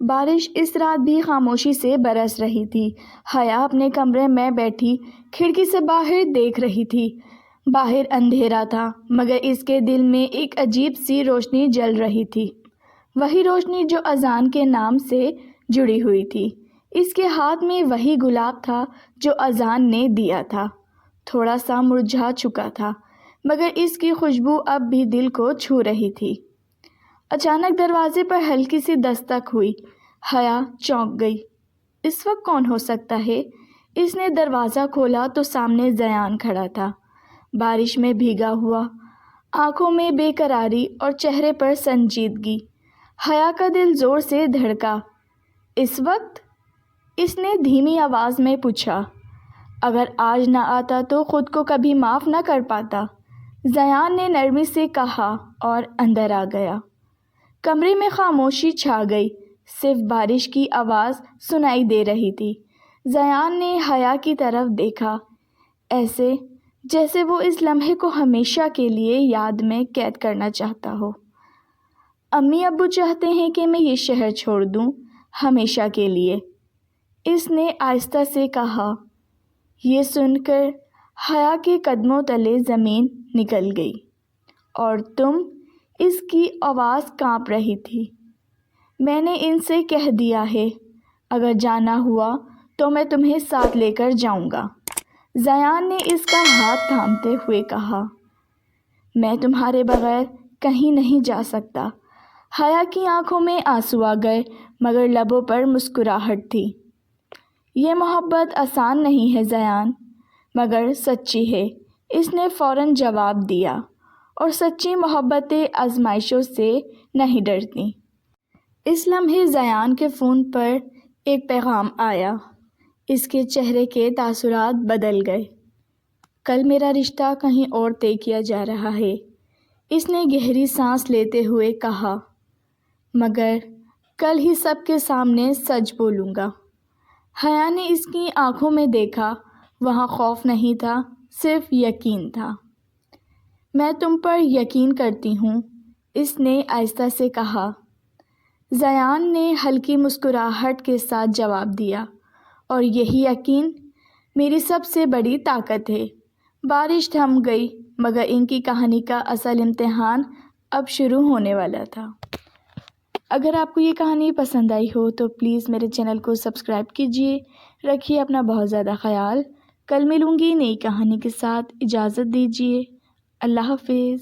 بارش اس رات بھی خاموشی سے برس رہی تھی۔ حیا اپنے کمرے میں بیٹھی کھڑکی سے باہر دیکھ رہی تھی۔ باہر اندھیرا تھا مگر اس کے دل میں ایک عجیب سی روشنی جل رہی تھی، وہی روشنی جو اذان کے نام سے جڑی ہوئی تھی۔ اس کے ہاتھ میں وہی گلاب تھا جو اذان نے دیا تھا، تھوڑا سا مرجھا چکا تھا مگر اس کی خوشبو اب بھی دل کو چھو رہی تھی۔ اچانک دروازے پر ہلکی سی دستک ہوئی۔ حیا چونک گئی۔ اس وقت کون ہو سکتا ہے؟ اس نے دروازہ کھولا تو سامنے زیان کھڑا تھا، بارش میں بھیگا ہوا، آنکھوں میں بے قراری اور چہرے پر سنجیدگی۔ حیا کا دل زور سے دھڑکا۔ اس وقت؟ اس نے دھیمی آواز میں پوچھا۔ اگر آج نہ آتا تو خود کو کبھی معاف نہ کر پاتا، زیان نے نرمی سے کہا اور اندر آ گیا۔ کمرے میں خاموشی چھا گئی، صرف بارش کی آواز سنائی دے رہی تھی۔ زیان نے حیا کی طرف دیکھا، ایسے جیسے وہ اس لمحے کو ہمیشہ کے لیے یاد میں قید کرنا چاہتا ہو۔ امی ابو چاہتے ہیں کہ میں یہ شہر چھوڑ دوں، ہمیشہ کے لیے، اس نے آہستہ سے کہا۔ یہ سن کر حیا کے قدموں تلے زمین نکل گئی۔ اور تم؟ اس کی آواز کانپ رہی تھی۔ میں نے ان سے کہہ دیا ہے، اگر جانا ہوا تو میں تمہیں ساتھ لے کر جاؤں گا، زیان نے اس کا ہاتھ تھامتے ہوئے کہا۔ میں تمہارے بغیر کہیں نہیں جا سکتا۔ حیا کی آنکھوں میں آنسو آ گئے مگر لبوں پر مسکراہٹ تھی۔ یہ محبت آسان نہیں ہے زیان، مگر سچی ہے، اس نے فوراً جواب دیا، اور سچی محبتیں آزمائشوں سے نہیں ڈرتی۔ اس لمحے زیان کے فون پر ایک پیغام آیا۔ اس کے چہرے کے تاثرات بدل گئے۔ کل میرا رشتہ کہیں اور طے کیا جا رہا ہے، اس نے گہری سانس لیتے ہوئے کہا، مگر کل ہی سب کے سامنے سچ بولوں گا۔ حیا نے اس کی آنکھوں میں دیکھا، وہاں خوف نہیں تھا، صرف یقین تھا۔ میں تم پر یقین کرتی ہوں، اس نے آہستہ سے کہا۔ زیان نے ہلکی مسکراہٹ کے ساتھ جواب دیا، اور یہی یقین میری سب سے بڑی طاقت ہے۔ بارش تھم گئی مگر ان کی کہانی کا اصل امتحان اب شروع ہونے والا تھا۔ اگر آپ کو یہ کہانی پسند آئی ہو تو پلیز میرے چینل کو سبسکرائب کیجیے۔ رکھیے اپنا بہت زیادہ خیال۔ کل ملوں گی نئی کہانی کے ساتھ، اجازت دیجیے۔ اللہ حافظ۔